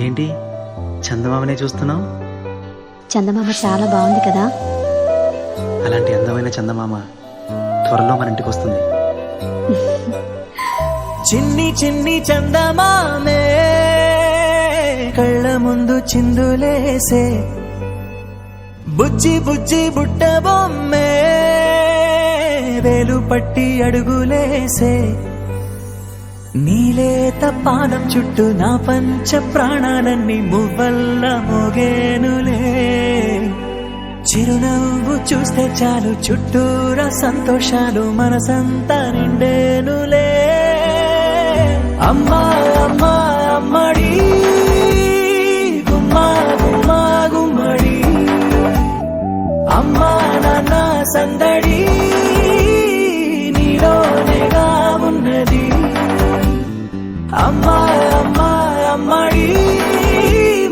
ఏంటి చందమామనే చూస్తున్నావు? చందమామ చాలా బాగుంది కదా. అలాంటి అందమైన చందమామ త్వరలో మన ఇంటికి వస్తుంది. చిన్ని చిన్ని చందమామే కళ్ళ ముందు చిందులేసే, బుజ్జి బుజ్జి బుట్ట బొమ్మే వేలు పట్టి అడుగులేసే, నీలేత పానం చుట్టూ నా పంచ ప్రాణాలన్నీ మువ్వల్ల మోగేనులే, చిరునవ్వు చూస్తే చాలు చుట్టూరా సంతోషాలు మనసంతా నిండేనులే. అమ్మా అమ్మా అమ్మడి గుమ్మా గుమ్మా గుమ్మడి, అమ్మా నాన్న సందడి నీలోనేగా ఉన్నది. అమ్మా అమ్మా అమ్మడి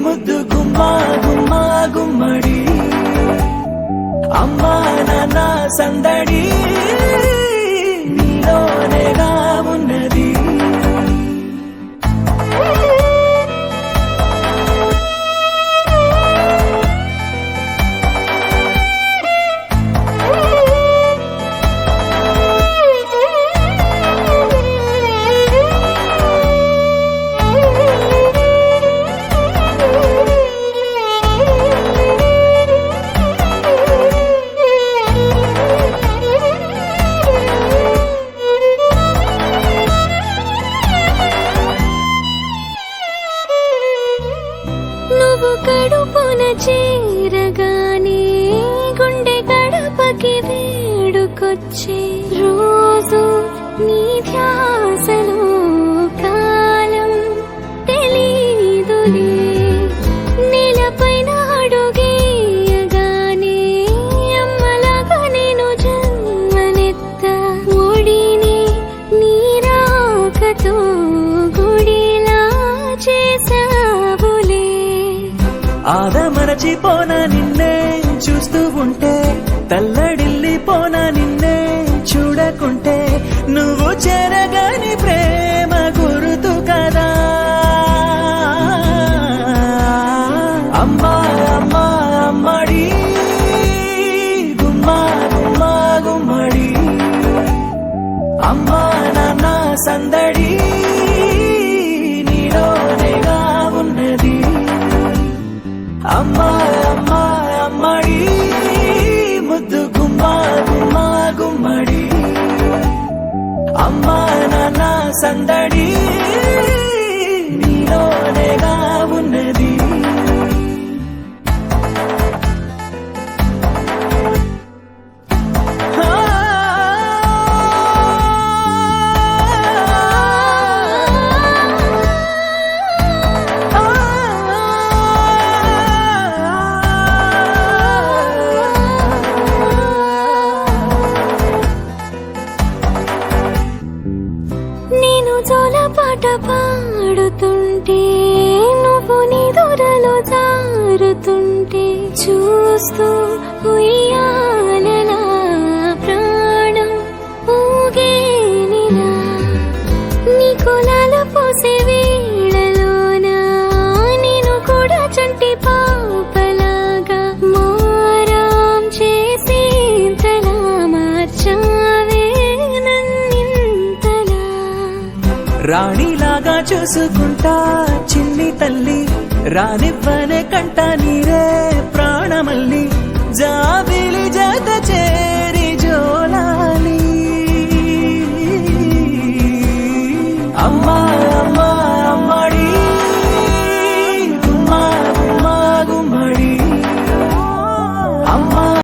ముద్దు గుమ్మా గుమ్మా గుమ్మడి, అమ్మా నాన్న సందడి నీలోనేగా ఉన్నది. కడుపున చేరగానే గుండె గడపకి వేడుకొచ్చే, రోజు నీ ధ్యాసలో కాలం తెలీదులే, నేలపైన అడుగేయగానే అమ్మలాగా నేను జన్మనెత్త, ఒడిని నీ రాకతో గుడిలా చేసావులే. ఆదమరచిపోనా నిన్నే చూస్తూ ఉంటే, తల్లడిల్లిపోనా నిన్నే చూడకుంటే, నువ్వు చెరగని ప్రేమ గుర్తు కదా. అమ్మా అమ్మా అమ్మడి గుమ్మా గుమ్మా గుమ్మడి, అమ్మా నాన్న సందడి నీలోనేగా ఉన్నది. అమ్మా అమ్మా అమ్మడి ముద్దు గుమ్మా గుమ్మా గుమ్మడి, అమ్మా నాన్న సందడి నీలోనేగా ఉన్నది. నేను జోలపాట పాడుతుంటే, నువ్వు నిదురలో జారుతుంటే, చూస్తూ ఉయ్యాలలా ప్రాణం ఊగేనిలా, నీ కులాల పోసే వేళలోన నేను కూడా చంటి పాపలాగా మారాం చేసేంతలా మార్చావే నన్నింతలా. రాణిలాగా చూసుకుంటా చిన్ని తల్లి, రానివ్వనే కంట నీరే ప్రాణమల్లి, జాబిలి